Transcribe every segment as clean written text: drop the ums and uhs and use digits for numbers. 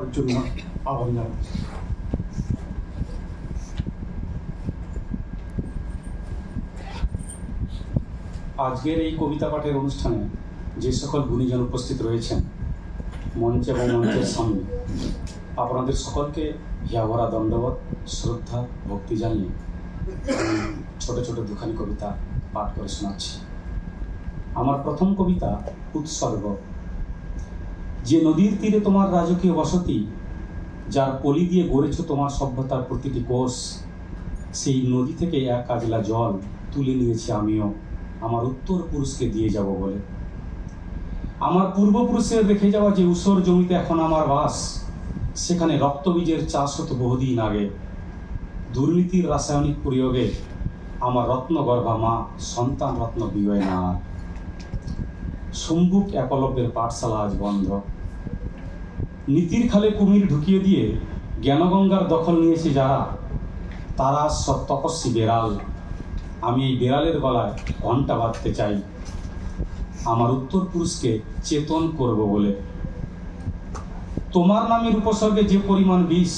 করার জন্য আহ্বান জানাচ্ছি। আজকের এই কবিতা পাঠের অনুষ্ঠানে যে সকল গুণীজন উপস্থিত রয়েছেন মঞ্চে এবং মঞ্চের সামনে, আপনাদের সকলকে হিয়াভরা দণ্ডবত, শ্রদ্ধা, ভক্তি জানিয়ে ছোট ছোট দুখানি কবিতা পাঠ করে শোনাচ্ছি। আমার প্রথম কবিতা উৎসর্গ। যে নদীর তীরে তোমার রাজকীয় বসতি, যার পলি দিয়ে গড়েছ তোমার সভ্যতার প্রতিটি কোষ, সেই নদী থেকে এক কাজলা জল তুলে নিয়েছি আমিও আমার উত্তর পুরুষকে দিয়ে যাব বলে। আমার পূর্বপুরুষের রেখে যাওয়া যে ঊষর জমিতে এখন আমার বাস, সেখানে রক্তবীজের চাষ হতো বহুদিন আগে। দুর্নীতির রাসায়নিক প্রয়োগে আমার রত্নগর্ভা মা সন্তান রত্ন বিজয় না। সম্মুখ একলব্যের পাঠশালা আজ বন্ধ। নীতির খালে কুমির ঢুকিয়ে দিয়ে জ্ঞানগঙ্গার দখল নিয়েছে যারা, তারা সব তপস্বী বেড়াল। আমি এই বেড়ালের গলায় ঘণ্টা বাঁধতে চাই আমার উত্তর পুরুষকে চেতন করব বলে। তোমার নামের উপসর্গে যে পরিমাণ বিষ,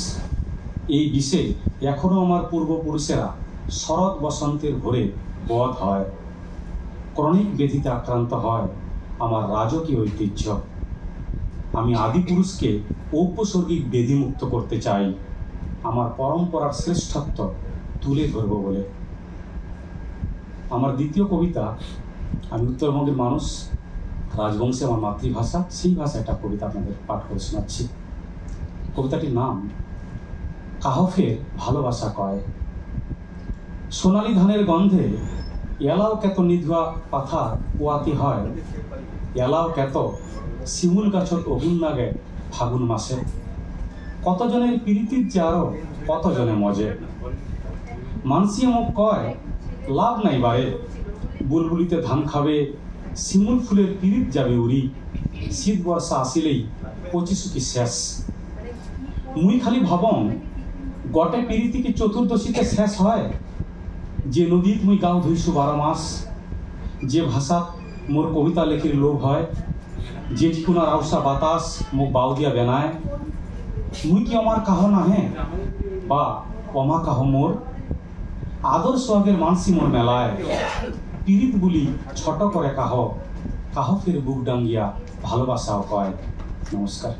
এই বিষে এখনো আমার পূর্বপুরুষেরা শরৎ বসন্তের ভোরে বধ হয়। ক্রনিক ব্যাধিতে আক্রান্ত হয় আমার রাজকীয় ঐতিহ্য। আমি আদিপুরুষকে ঔপসর্গিক ব্যাধিমুক্ত করতে চাই আমার পরম্পরার শ্রেষ্ঠত্ব তুলে ধরব বলে। আমার দ্বিতীয় কবিতা, আমি উত্তরবঙ্গের মানুষ, রাজবংশী আমার মাতৃভাষা, সেই ভাষায় একটা কবিতা আপনাদের পাঠ করে শোনাচ্ছি। কবিতাটির নাম কাহফের ভালোবাসা কয়। সোনালী ধানের গন্ধে এলাও কেত নিধুয়া পাথা পোয়াতি হয়, এলাও কেত শিমুল গাছত অগুন লাগে ফাগুন মাসে। কতজনের প্রীতির যে আরো কতজনে মজে, মানসিয়ে মুখ কয় লাভ নাই বারে। বুলবুলিতে ধান খাবে, শিমুল ফুলের পিরিত যাবে উড়ি। শীত বর্ষা আসিলেই পচিশুকি শেষ। মুই খালি ভাবং গটে পিরিতি কি চতুর্দশীতে শেষ হয়। যে নদীত মুই গাও ধুইছু 12 মাস, যে ভাষাত মোর কবিতা লেখির লোভ হয়। যে ঠিকুনার আউসা বাতাস মোক বাউ দিয়া বেনায়। মুই কি আমার কাহ নাহে বা অমা কাহ মোর। আদর সোহাগের মানসি মোর মেলায়, পিরিত বুলি ছোট করে কাহ, কাহ ফের বুক ডাঙ্গিয়া ভালোবাসাও কয়। নমস্কার।